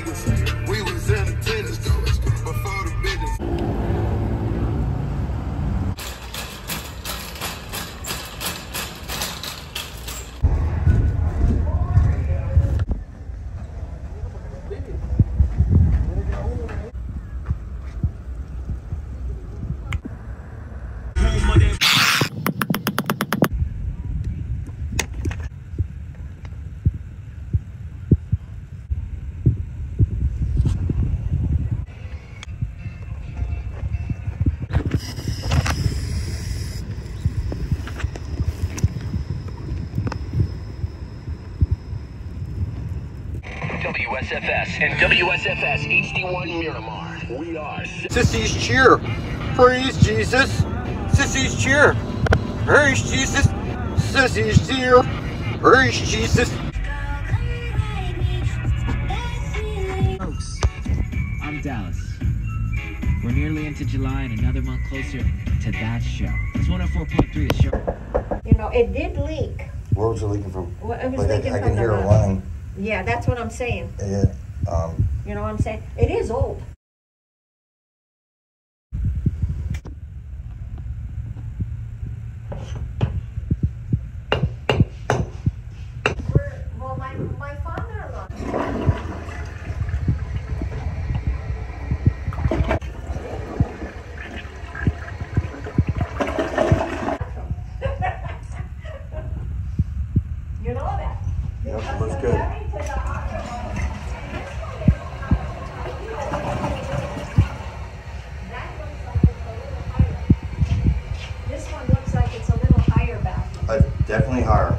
Vegas. We was in the tennis before the business. WSFS and WSFS HD1 Miramar. We are Sissies cheer. Praise Jesus. Sissies cheer. Praise Jesus. Sissies cheer. Praise Jesus. Folks, I'm Dallas. We're nearly into July and another month closer to that show. It's 104.3 the show. You know, it did leak. Where was it leaking from? Well, it was Like leaking I from can the hear a roof. line. Yeah, that's what I'm saying. Yeah. You know what I'm saying? It is old. Well, my father-in-law. You know that? Yep, looks good. This one looks like it's a little higher back. Definitely higher.